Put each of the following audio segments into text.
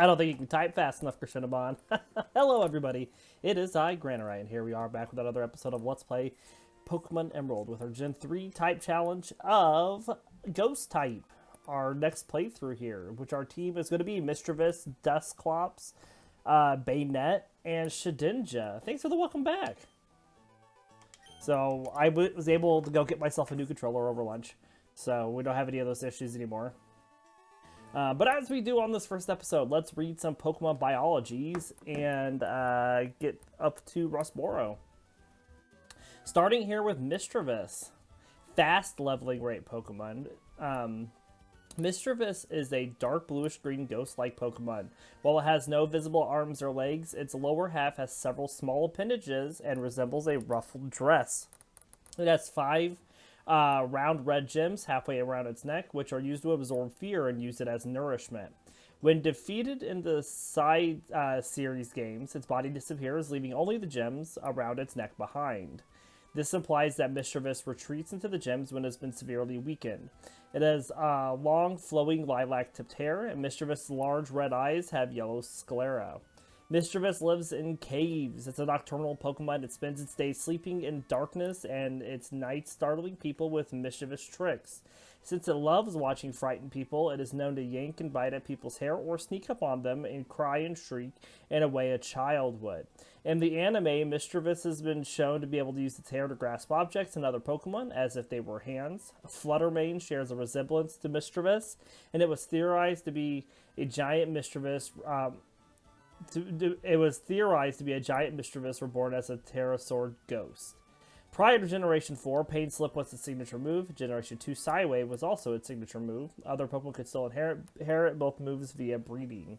I don't think you can type fast enough, Krishnabon. Hello, everybody. It is I, Granorite, and here we are back with another episode of Let's Play Pokemon Emerald with our Gen 3 type challenge of Ghost type. Our next playthrough here, which our team is going to be Misdreavus, Duskull, Bayonet, and Shedinja. Thanks for the welcome back. So I was able to go get myself a new controller over lunch, so we don't have any of those issues anymore. But as we do on this first episode, let's read some Pokemon biologies and get up to Rustboro. Starting here with Misdreavus. Fast leveling rate Pokemon. Misdreavus is a dark bluish-green ghost-like Pokemon. While it has no visible arms or legs, its lower half has several small appendages and resembles a ruffled dress. It has 5 round red gems halfway around its neck, which are used to absorb fear and use it as nourishment. When defeated in the side series games, its body disappears, leaving only the gems around its neck behind. This implies that Misdreavus retreats into the gems when it has been severely weakened. It has long, flowing lilac-tipped hair, and Misdreavus' large red eyes have yellow sclera. Misdreavus lives in caves. It's a nocturnal Pokemon. It spends its days sleeping in darkness and its nights startling people with mischievous tricks. Since it loves watching frightened people, it is known to yank and bite at people's hair or sneak up on them and cry and shriek in a way a child would. In the anime, Misdreavus has been shown to be able to use its hair to grasp objects and other Pokemon as if they were hands. Fluttermane shares a resemblance to Misdreavus, and it was theorized to be a giant Misdreavus. It was theorized to be a giant Misdreavus reborn as a Pterosaur ghost. Prior to Generation 4, Pain Slip was its signature move. Generation 2, Psywave was also its signature move. Other Pokemon could still inherit both moves via breeding.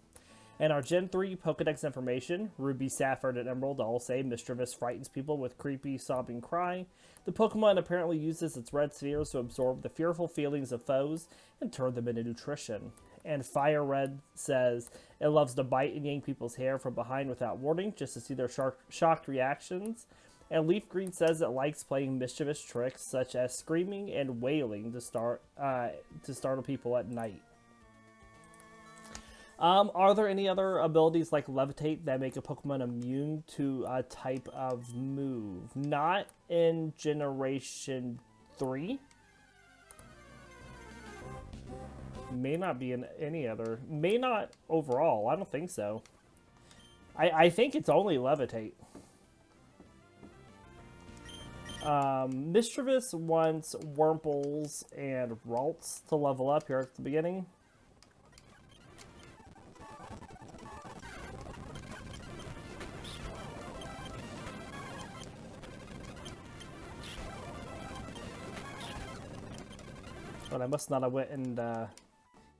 And our Gen 3 Pokedex information, Ruby, Sapphire, and Emerald all say Misdreavus frightens people with creepy, sobbing cry. The Pokemon apparently uses its red spheres to absorb the fearful feelings of foes and turn them into nutrition. And Fire Red says it loves to bite and yank people's hair from behind without warning, just to see their shocked reactions. And Leaf Green says it likes playing mischievous tricks, such as screaming and wailing to startle people at night. Are there any other abilities like Levitate that make a Pokemon immune to a type of move? Not in Generation 3. May not be in any other. May not overall. I don't think so. I think it's only Levitate. Misdreavus wants Wurmples and Ralts to level up here at the beginning. But I must not have went and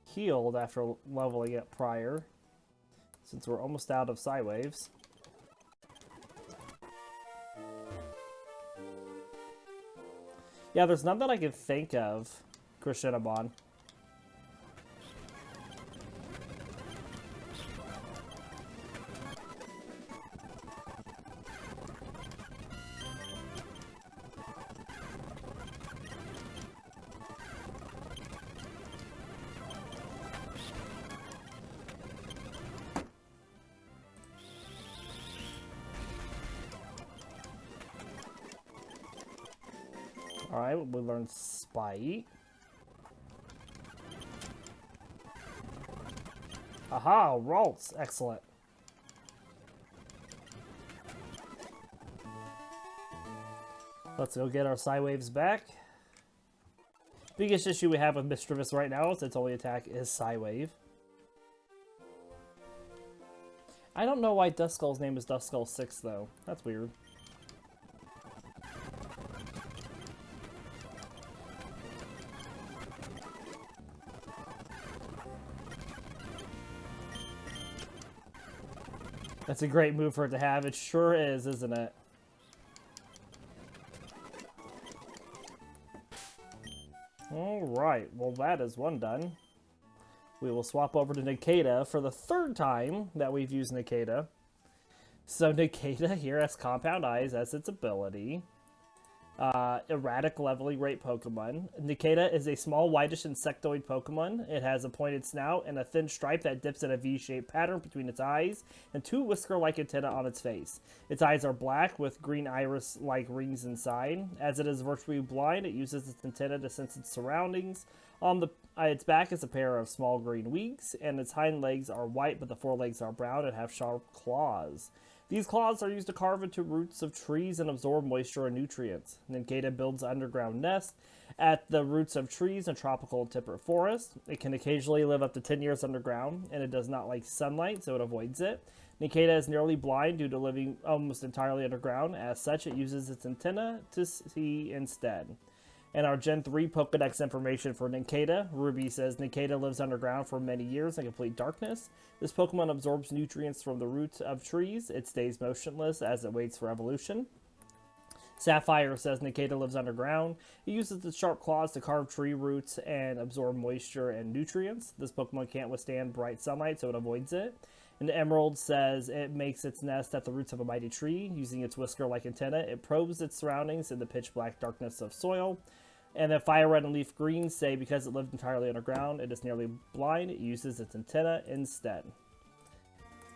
healed after leveling it prior, since we're almost out of Psywaves. Yeah, there's none that I can think of, Krishnabon. Alright, we learned Spite. Aha, Ralts. Excellent. Let's go get our Psywaves back. Biggest issue we have with Misdreavus right now is its only attack is Psywave. I don't know why Duskull's name is Duskull 6 though. That's weird. That's a great move for it to have. It sure is, isn't it? Alright, well that is one done. We will swap over to Nincada for the 3rd time that we've used Nincada. So Nincada here has Compound Eyes as its ability. Erratic leveling rate Pokemon. Nincada is a small, whitish insectoid Pokemon. It has a pointed snout and a thin stripe that dips in a V-shaped pattern between its eyes and two whisker-like antennae on its face. Its eyes are black with green iris-like rings inside. As it is virtually blind, it uses its antenna to sense its surroundings. On its back is a pair of small green wings, and its hind legs are white, but the forelegs are brown and have sharp claws. These claws are used to carve into roots of trees and absorb moisture and nutrients. Nincada builds underground nests at the roots of trees in tropical and temperate forests. It can occasionally live up to 10 years underground, and it does not like sunlight, so it avoids it. Nincada is nearly blind due to living almost entirely underground. As such, it uses its antenna to see instead. And our Gen 3 Pokedex information for Nincada. Ruby says Nincada lives underground for many years in complete darkness. This Pokemon absorbs nutrients from the roots of trees. It stays motionless as it waits for evolution. Sapphire says Nincada lives underground. It uses its sharp claws to carve tree roots and absorb moisture and nutrients. This Pokemon can't withstand bright sunlight, so it avoids it. And Emerald says it makes its nest at the roots of a mighty tree. Using its whisker-like antenna, it probes its surroundings in the pitch-black darkness of soil. And then Fire Red and Leaf Green say because it lived entirely underground, it is nearly blind, it uses its antenna instead.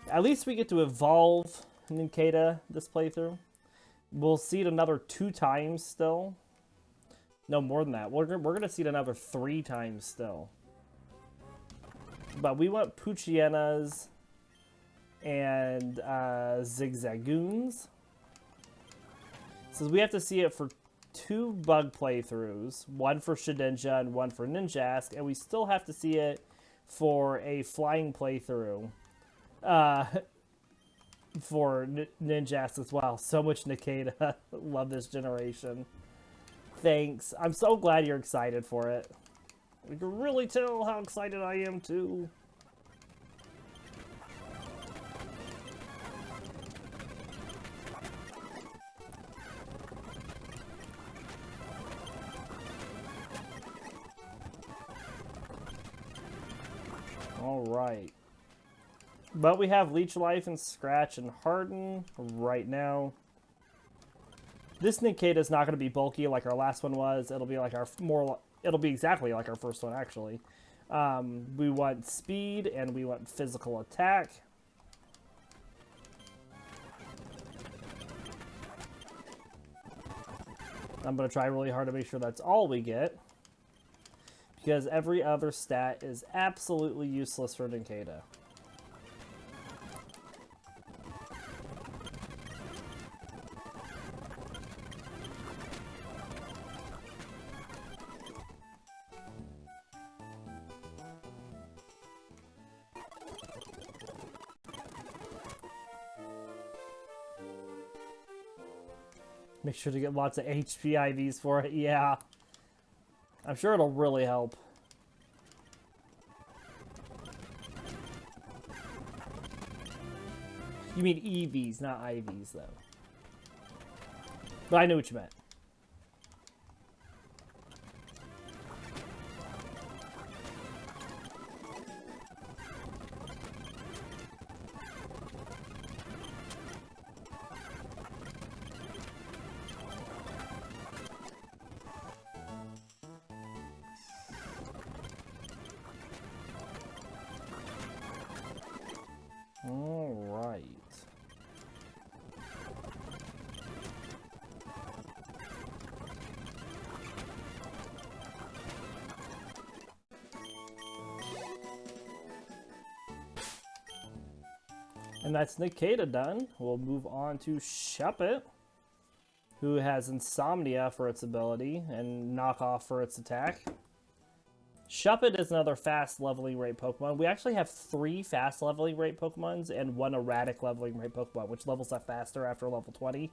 At least we get to evolve Nincada this playthrough. We'll see it another 2 times still. No, more than that. We're going to see it another 3 times still. But we want Poochyenas and Zigzagoons. So we have to see it for 2 bug playthroughs, one for Shedinja and one for Ninjask, and we still have to see it for a flying playthrough for Ninjask as well. So much Nincada. Love this generation. Thanks. I'm so glad you're excited for it. You can really tell how excited I am too. Alright. But we have Leech Life and Scratch and Harden right now. This Nincada is not going to be bulky like our last one was. It'll be like it'll be exactly like our first one actually. We want speed and we want physical attack. I'm going to try really hard to make sure that's all we get, because every other stat is absolutely useless for Nincada. Make sure to get lots of HP IVs for it, yeah. I'm sure it'll really help. You mean EVs, not IVs, though. But I knew what you meant. Alright. And that's Nincada done. We'll move on to Shuppet, who has Insomnia for its ability and Knockoff for its attack. Shuppet is another fast leveling rate Pokemon. We actually have 3 fast leveling rate Pokemons and 1 erratic leveling rate Pokemon, which levels up faster after level 20.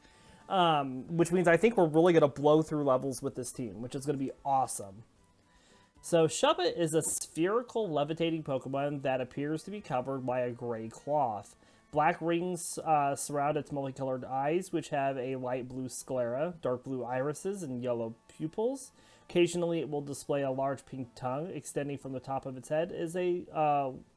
Which means I think we're really going to blow through levels with this team, which is going to be awesome. So Shuppet is a spherical levitating Pokemon that appears to be covered by a gray cloth. Black rings surround its multicolored eyes, which have a light blue sclera, dark blue irises, and yellow pupils. Occasionally, it will display a large pink tongue. Extending from the top of its head is a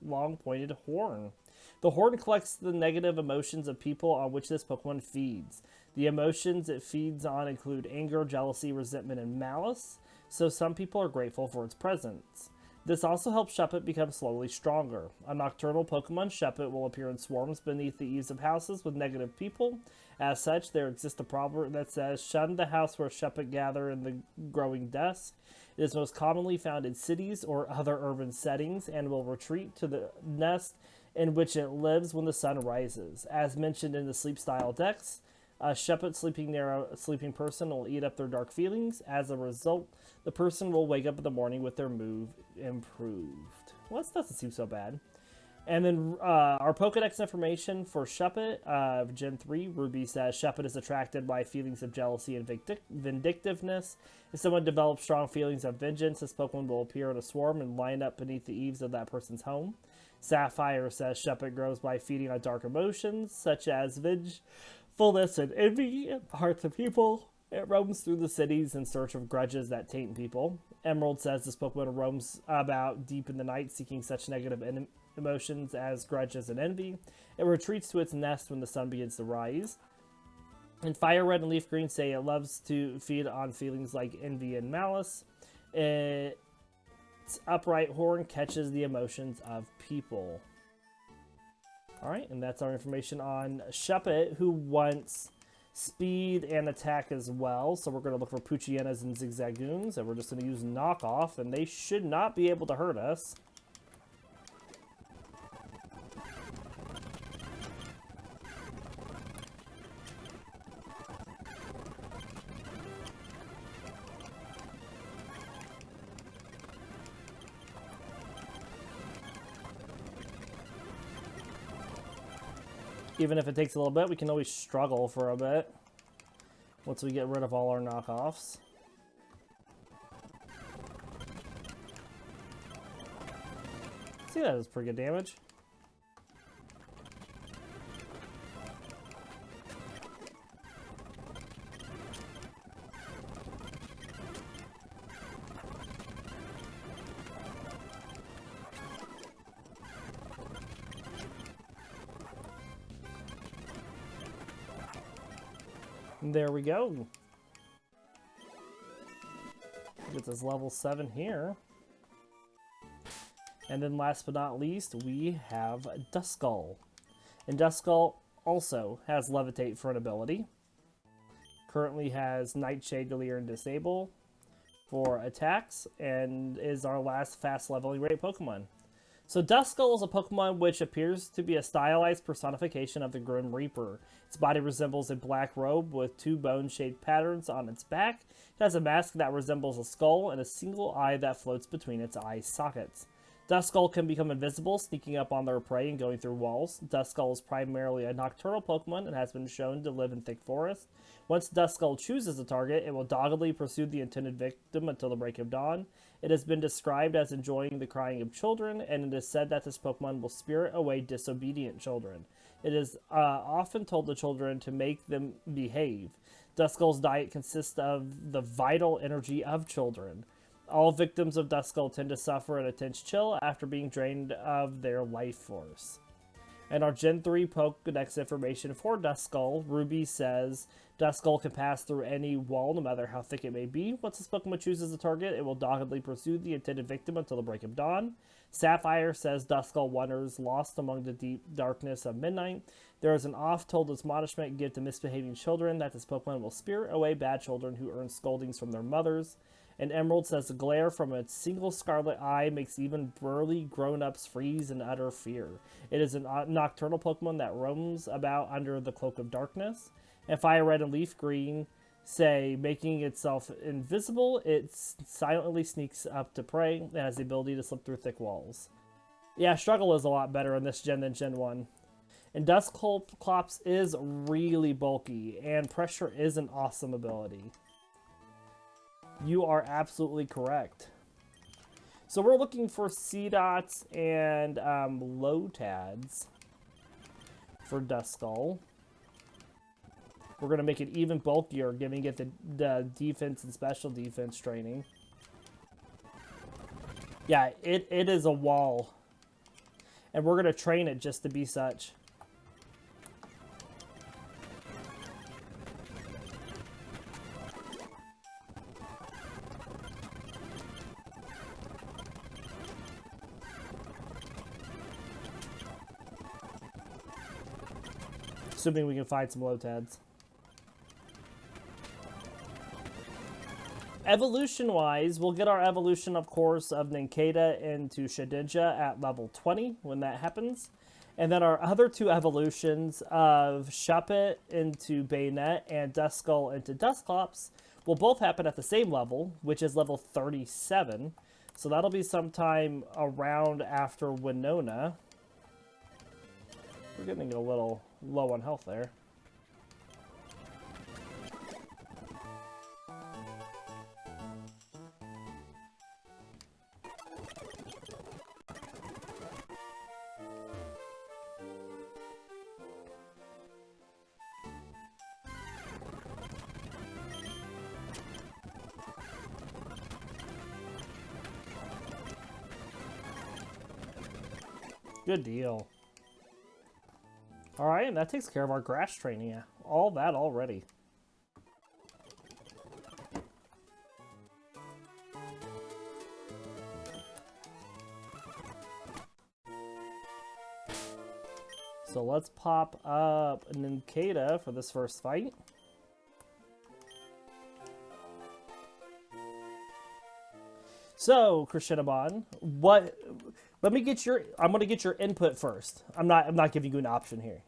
long pointed horn. The horn collects the negative emotions of people on which this Pokemon feeds. The emotions it feeds on include anger, jealousy, resentment, and malice, so some people are grateful for its presence. This also helps Shuppet become slowly stronger. A nocturnal Pokemon, Shuppet will appear in swarms beneath the eaves of houses with negative people. As such, there exists a proverb that says, "Shun the house where Shuppet gather in the growing dusk." It is most commonly found in cities or other urban settings and will retreat to the nest in which it lives when the sun rises. As mentioned in the sleep style decks, a Shuppet sleeping near a sleeping person will eat up their dark feelings. As a result, the person will wake up in the morning with their mood improved. Well, this doesn't seem so bad. And then our Pokedex information for Shuppet, Gen 3, Ruby says, Shuppet is attracted by feelings of jealousy and vindictiveness. If someone develops strong feelings of vengeance, this Pokemon will appear in a swarm and line up beneath the eaves of that person's home. Sapphire says, Shuppet grows by feeding on dark emotions, such as vengefulness and envy in the hearts of people. It roams through the cities in search of grudges that taint people. Emerald says this Pokemon roams about deep in the night, seeking such negative emotions as grudges and envy. It retreats to its nest when the sun begins to rise. And Fire Red and Leaf Green say it loves to feed on feelings like envy and malice. Its upright horn catches the emotions of people. Alright, and that's our information on Shuppet, who wants speed and attack as well. So we're going to look for Poochyenas and Zigzagoons, and we're just going to use knockoff, and they should not be able to hurt us. Even if it takes a little bit, we can always struggle for a bit once we get rid of all our knockoffs. See, that is pretty good damage. There we go. Get this level 7 here. And then last but not least, we have Duskull. And Duskull also has Levitate for an ability. Currently has Nightshade, Delirium, and Disable for attacks, and is our last fast leveling rate Pokemon. So Duskull is a Pokemon which appears to be a stylized personification of the Grim Reaper. Its body resembles a black robe with 2 bone-shaped patterns on its back. It has a mask that resembles a skull and a single eye that floats between its eye sockets. Duskull can become invisible, sneaking up on their prey and going through walls. Duskull is primarily a nocturnal Pokemon and has been shown to live in thick forests. Once Duskull chooses a target, it will doggedly pursue the intended victim until the break of dawn. It has been described as enjoying the crying of children, and it is said that this Pokemon will spirit away disobedient children. It is often told the children to make them behave. Duskull's diet consists of the vital energy of children. All victims of Duskull tend to suffer an intense chill after being drained of their life force. And our Gen 3 Pokedex information for Duskull, Ruby says, Duskull can pass through any wall, no matter how thick it may be. Once this Pokemon chooses a target, it will doggedly pursue the intended victim until the break of dawn. Sapphire says Duskull wanders lost among the deep darkness of midnight. There is an oft-told admonishment given to misbehaving children that this Pokemon will spirit away bad children who earn scoldings from their mothers. And Emerald says the glare from its single scarlet eye makes even burly grown-ups freeze in utter fear. It is a nocturnal Pokemon that roams about under the cloak of darkness. And Fire Red and Leaf Green say, making itself invisible, it silently sneaks up to prey and has the ability to slip through thick walls. Yeah, Struggle is a lot better in this gen than Gen 1. And Dusclops is really bulky, and Pressure is an awesome ability. You are absolutely correct. So we're looking for Seedots and Lotads for Duskull. We're going to make it even bulkier, giving it the defense and special defense training. Yeah, it is a wall. And we're going to train it just to be such. assuming we can find some Lotads. Evolution-wise, we'll get our evolution, of course, of Nincada into Shedinja at level 20 when that happens. And then our other two evolutions of Shuppet into Bayonet and Duskull into Dusclops will both happen at the same level, which is level 37. So that'll be sometime around after Winona. We're getting a little low on health there. Good deal. Alright, and that takes care of our grass training. Yeah, all that already. So let's pop up Nincada for this first fight. So, Krishinabon, what... Let me get your... I'm going to get your input first. I'm not giving you an option here.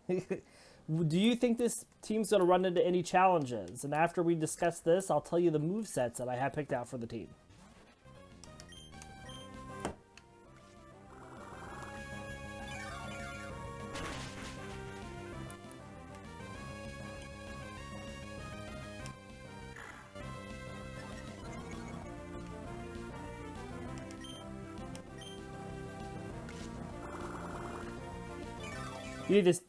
Do you think this team's going to run into any challenges? And after we discuss this, I'll tell you the movesets that I have picked out for the team. You think this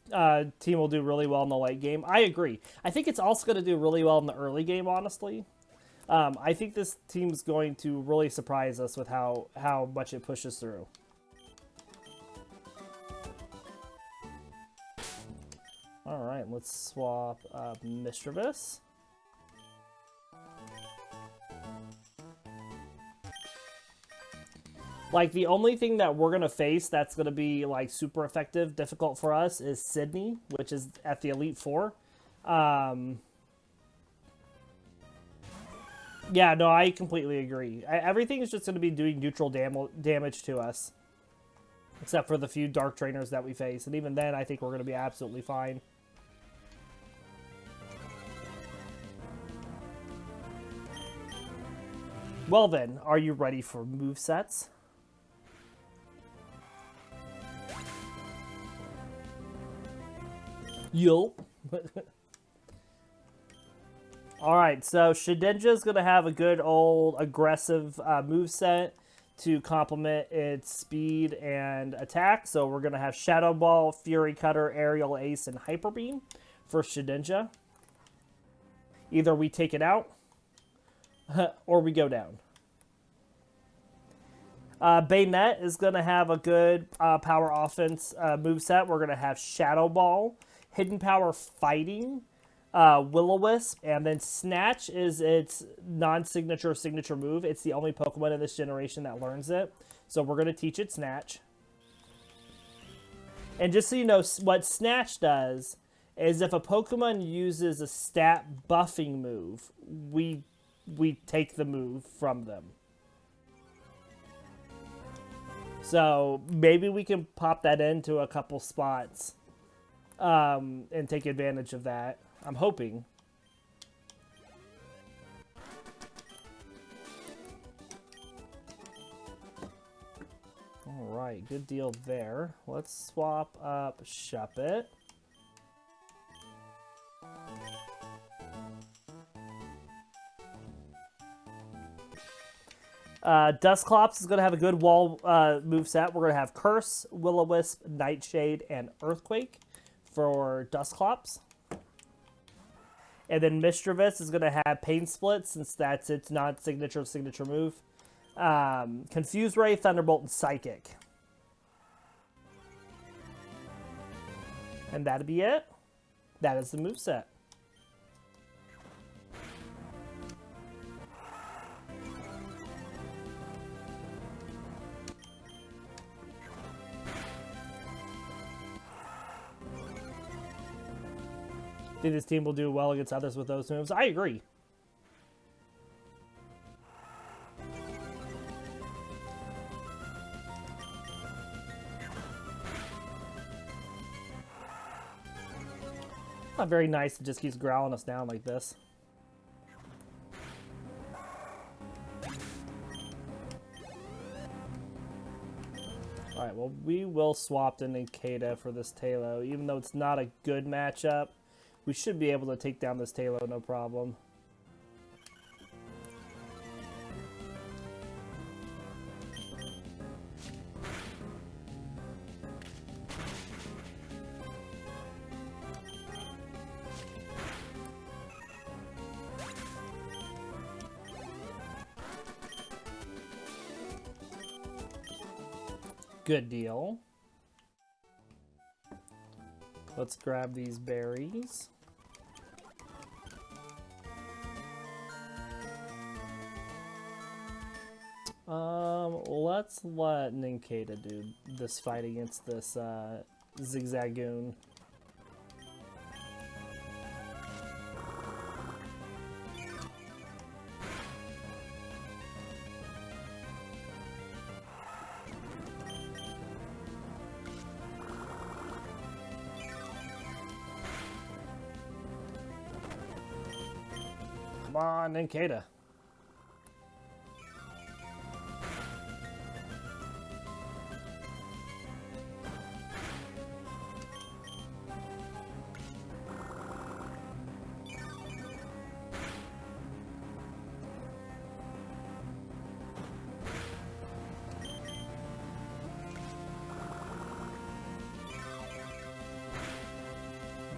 team will do really well in the late game? I agree. I think it's also going to do really well in the early game, honestly. I think this team's going to really surprise us with how much it pushes through. Alright, let's swap Misdreavus. Like, the only thing that we're going to face that's going to be, like, super effective, difficult for us is Sydney, which is at the Elite Four. Yeah, no, I completely agree. Everything is just going to be doing neutral damage to us. Except for the few Dark Trainers that we face. And even then, I think we're going to be absolutely fine. Well then, are you ready for movesets? Yo. Alright, so Shedinja is going to have a good old aggressive moveset to complement its speed and attack. So we're going to have Shadow Ball, Fury Cutter, Aerial Ace, and Hyper Beam for Shedinja. Either we take it out or we go down. Bayonet is going to have a good power offense moveset. We're going to have Shadow Ball, Hidden Power Fighting, Will-O-Wisp, and then Snatch is its non-signature signature move. It's the only Pokemon in this generation that learns it. So we're going to teach it Snatch. And just so you know, what Snatch does is if a Pokemon uses a stat buffing move, we take the move from them. So maybe we can pop that into a couple spots. And take advantage of that. I'm hoping. Alright, good deal there. Let's swap up Shuppet. Dusclops is going to have a good wall moveset. We're going to have Curse, Will-O-Wisp, Nightshade, and Earthquake for Dusclops. And then Misdreavus is going to have Pain Split, since that's its non-signature signature move. Confuse Ray, Thunderbolt, and Psychic. And that'll be it. That is the moveset. think this team will do well against others with those moves. I agree. Not very nice. It just keeps growling us down like this. Alright, well, we will swap to Nincada for this Talo. Even though it's not a good matchup, we should be able to take down this Talo, no problem. Good deal. Let's grab these berries. Let's let Nincada do this fight against this Zigzagoon. Come on, Nincada.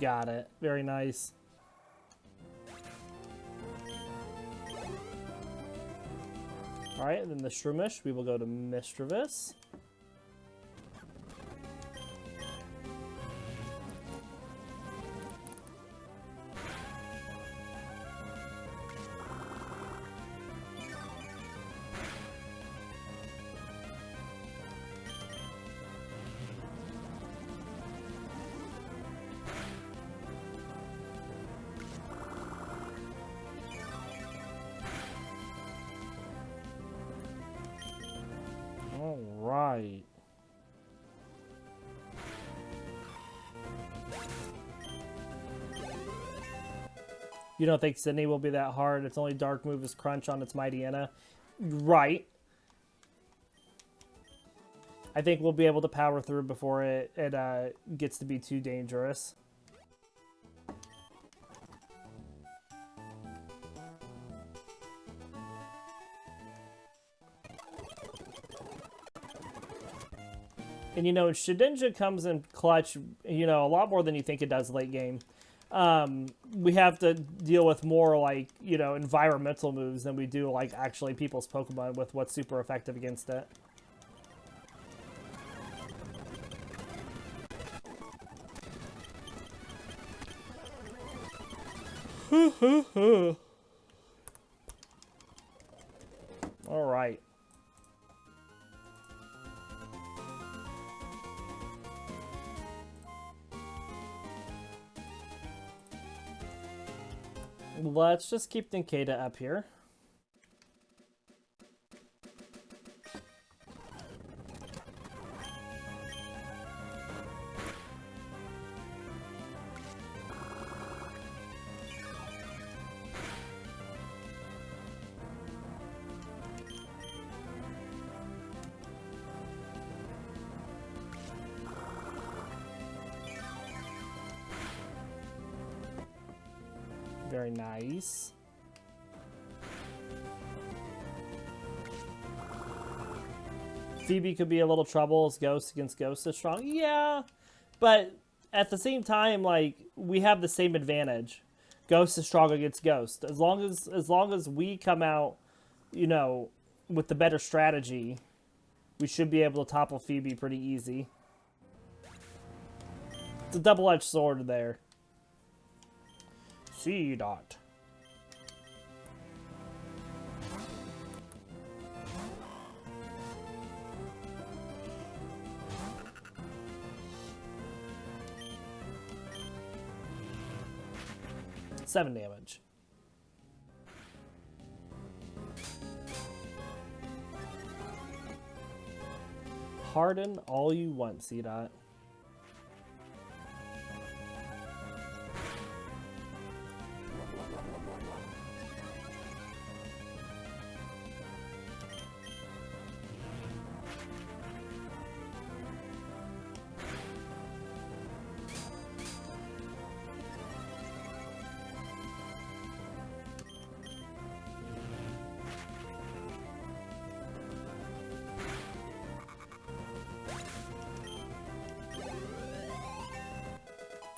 Got it. Very nice. Alright, and then the Shroomish, we will go to Misdreavus. All right. You don't think Sydney will be that hard? Its only dark move is Crunch on its Mightyena. Right. I think we'll be able to power through before it gets to be too dangerous. And, you know, Shedinja comes in clutch, you know, a lot more than you think it does late game. We have to deal with more, like, you know, environmental moves than we do, like, actually people's Pokemon with what's super effective against it. All right. Let's just keep Nincada up here. Very nice. Phoebe could be a little trouble as Ghost against Ghost is strong. Yeah, but at the same time, like, we have the same advantage. Ghost is strong against Ghost. As long as we come out, you know, with the better strategy, we should be able to topple Phoebe pretty easy. It's a double-edged sword there. C-Dot. 7 damage. Harden all you want, C-Dot.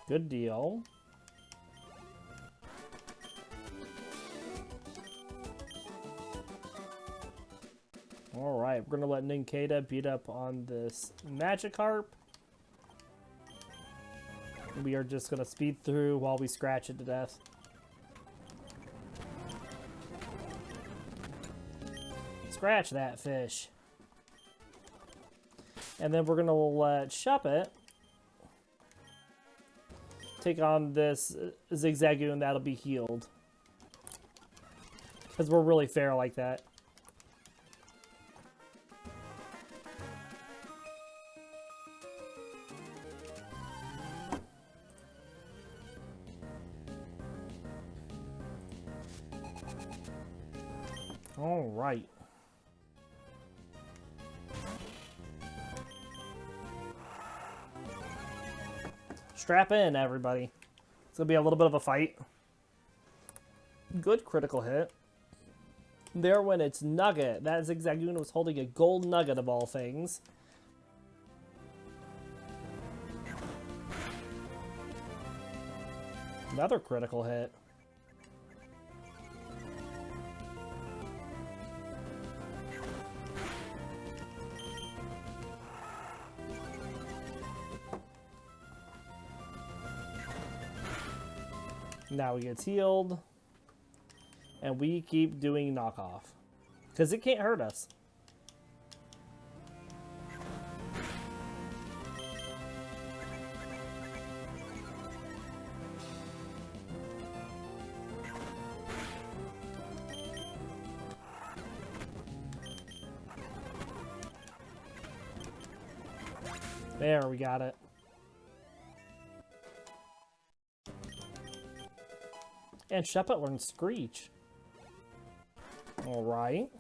Good deal. Alright, we're gonna let Nincada beat up on this Magikarp. We are just gonna speed through while we scratch it to death. Scratch that fish. And then we're gonna let Shuppet take on this Zigzagoon that'll be healed. Because we're really fair like that. All right. Strap in, everybody. It's gonna be a little bit of a fight. Good critical hit. There went its nugget. That Zigzagoon was holding a gold nugget of all things. Another critical hit. Now he gets healed. And we keep doing knockoff. Because it can't hurt us. There, we got it. And Shuppet learned Screech. Alright.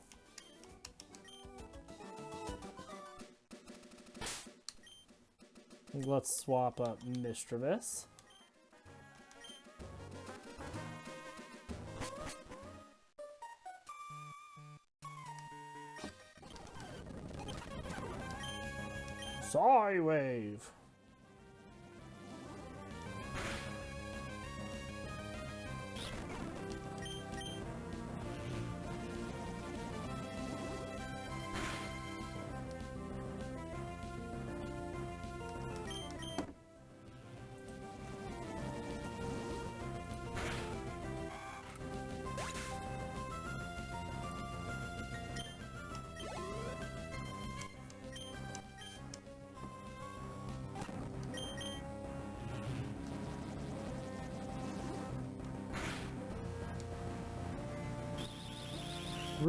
Let's swap up Misdreavus. Psywave.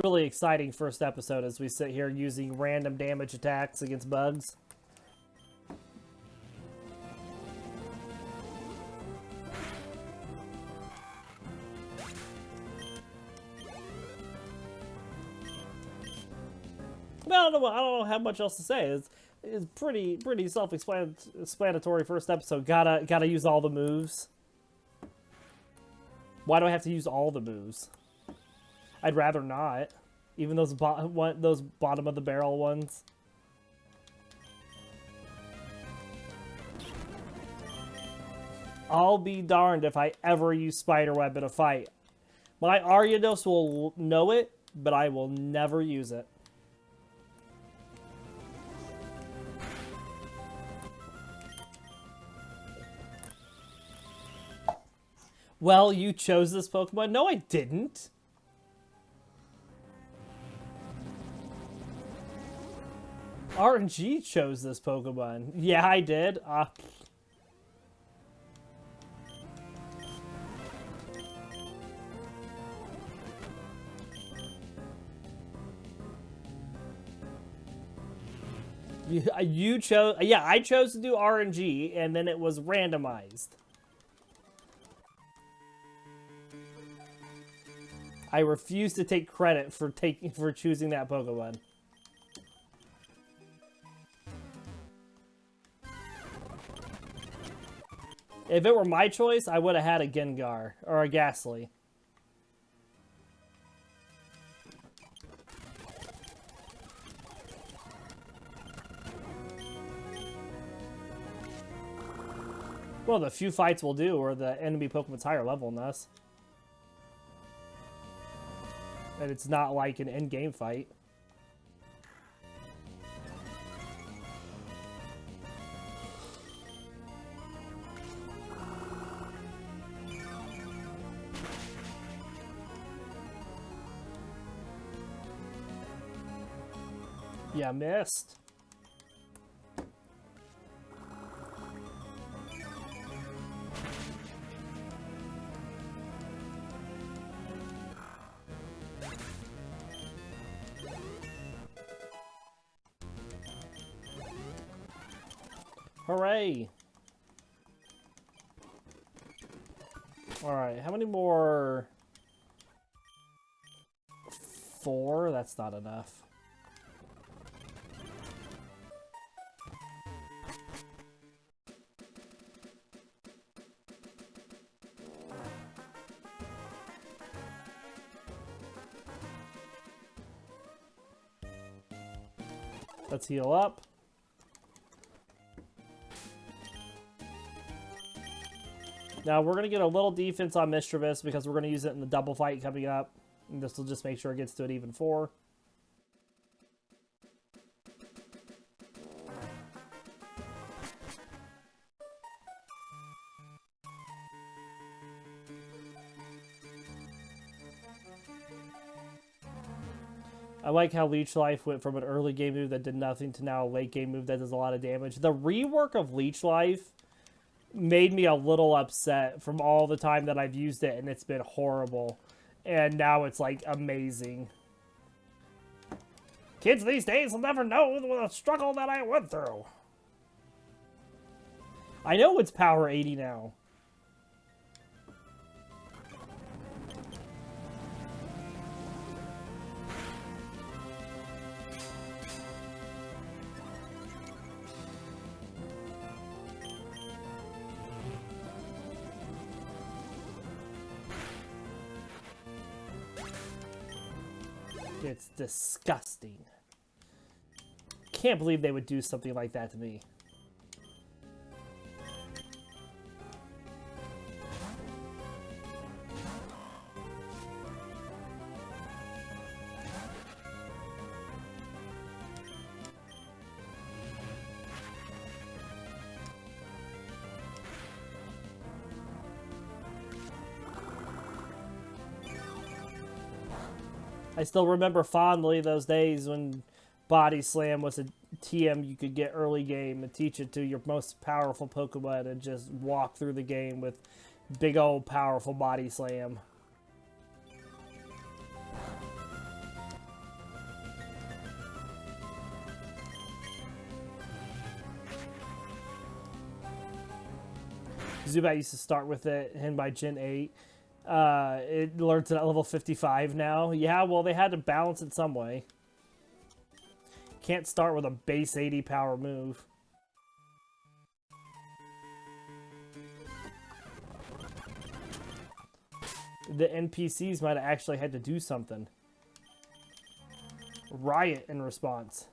Really exciting first episode as we sit here using random damage attacks against bugs. But I don't know how much else to say. It's pretty self-explanatory first episode. Gotta use all the moves. Why do I have to use all the moves? I'd rather not. Even those bottom of the barrel ones. I'll be darned if I ever use Spiderweb in a fight. My Ariados will know it, but I will never use it. Well, you chose this Pokemon? No, I didn't. RNG chose this Pokemon. Yeah, I did. You chose, yeah, I chose to do RNG, and then it was randomized. I refuse to take credit for choosing that Pokemon. If it were my choice, I would have had a Gengar or a Ghastly. Well, the few fights we'll do are the enemy Pokemon's higher level than us. And it's not like an end-game fight. Yeah, missed. Hooray! Alright, how many more? 4? That's not enough. Let's heal up. Now we're going to get a little defense on Misdreavus because we're going to use it in the double fight coming up. And this will just make sure it gets to an even 4. I like how Leech Life went from an early game move that did nothing to now a late game move that does a lot of damage. The rework of Leech Life made me a little upset from all the time that I've used it, and it's been horrible. And now it's, like, amazing. Kids these days will never know the struggle that I went through. I know it's power 80 now. It's disgusting. Can't believe they would do something like that to me. I still remember fondly those days when Body Slam was a TM you could get early game and teach it to your most powerful Pokemon and just walk through the game with big old powerful Body Slam. Zubat used to start with it, and by Gen 8. It learns it at level 55 now. Yeah, well, they had to balance it some way. Can't start with a base 80 power move. The NPCs might have actually had to do something. Riot in response.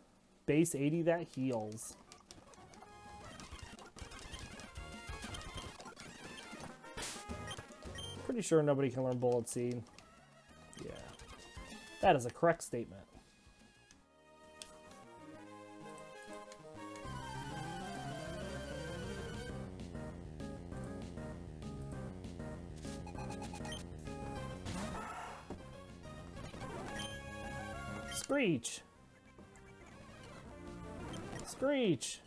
Base 80 that heals. Pretty sure nobody can learn Bullet Seed. Yeah. That is a correct statement. Screech! Screech!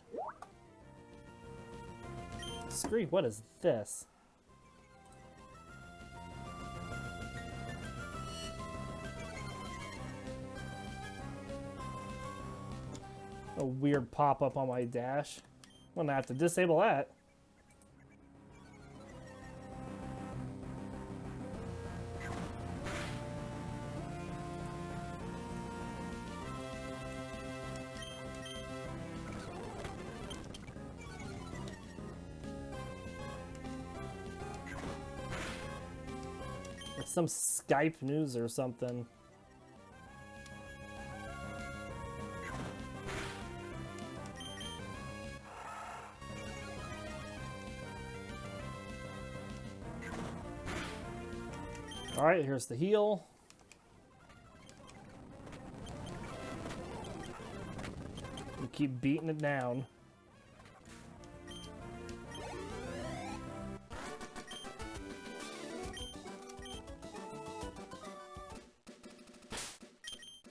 Screech, what is this? A weird pop-up on my dash. I'm gonna have to disable that. It's some Skype news or something. Alright, here's the heal. We keep beating it down.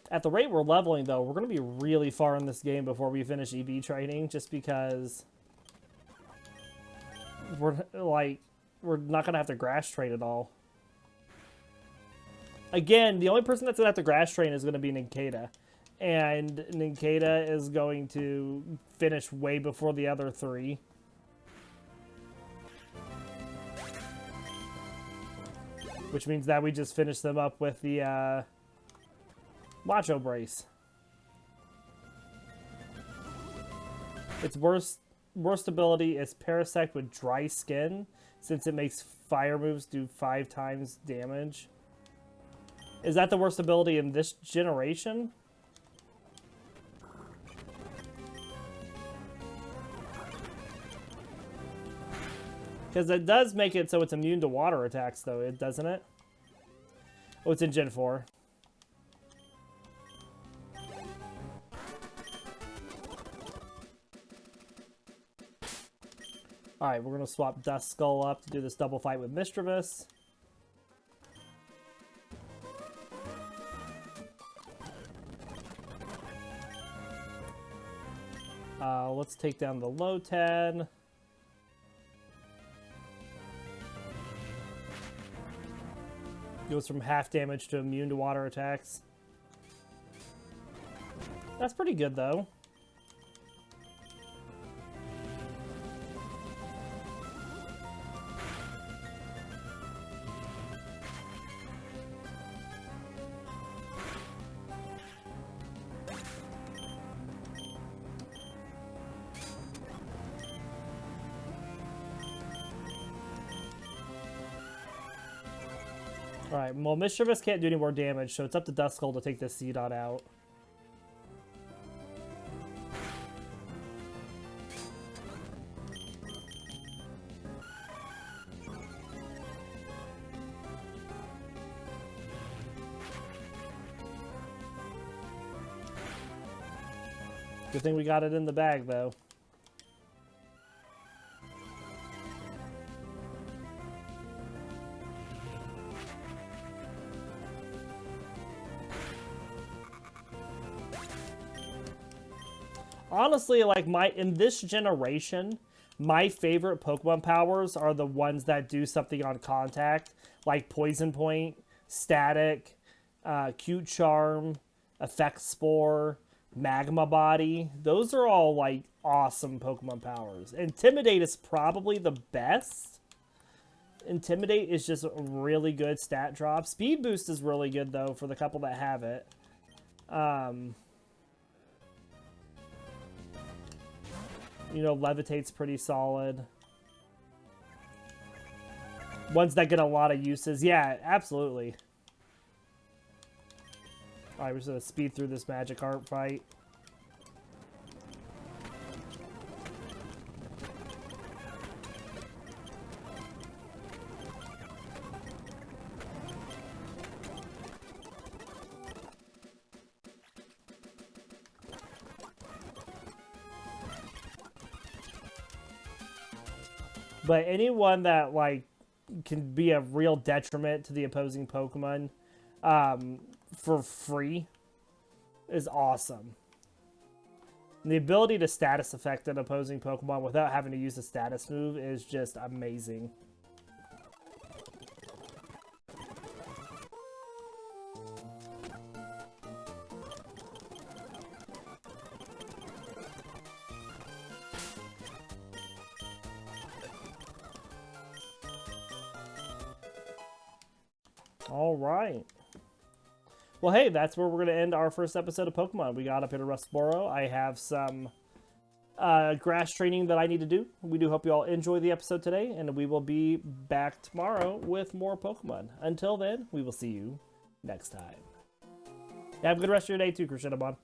At the rate we're leveling, though, we're going to be really far in this game before we finish EV training, just because we're not going to have to grass train at all. Again, the only person that's going to have to grass train is going to be Nincada. And Nincada is going to finish way before the other three. Which means that we just finish them up with the Macho Brace. Its worst ability is Parasect with Dry Skin, since it makes fire moves do 5 times damage. Is that the worst ability in this generation? Because it does make it so it's immune to water attacks, though, doesn't it? Oh, it's in Gen 4. Alright, we're going to swap Duskull up to do this double fight with Misdreavus. Let's take down the low 10. Goes from half damage to immune to water attacks. That's pretty good, though. Alright, well, Misdreavus can't do any more damage, so it's up to Duskull to take this C-Dot out. Good thing we got it in the bag, though. Honestly, like, in this generation, my favorite Pokemon powers are the ones that do something on contact, like Poison Point, Static, Cute Charm, Effect Spore, Magma Body. Those are all, like, awesome Pokemon powers. Intimidate is probably the best. Intimidate is just a really good stat drop. Speed Boost is really good, though, for the couple that have it. You know, Levitate's pretty solid. Ones that get a lot of uses. Yeah, absolutely. Alright, we're just going to speed through this Magikarp fight. But anyone that, like, can be a real detriment to the opposing Pokemon for free is awesome. And the ability to status affect an opposing Pokemon without having to use a status move is just amazing. All right. Well, hey, that's where we're going to end our first episode of Pokemon. We got up here to Rustboro. I have some grass training that I need to do. We do hope you all enjoy the episode today, and we will be back tomorrow with more Pokemon. Until then, we will see you next time. Have a good rest of your day too, Crescendomon.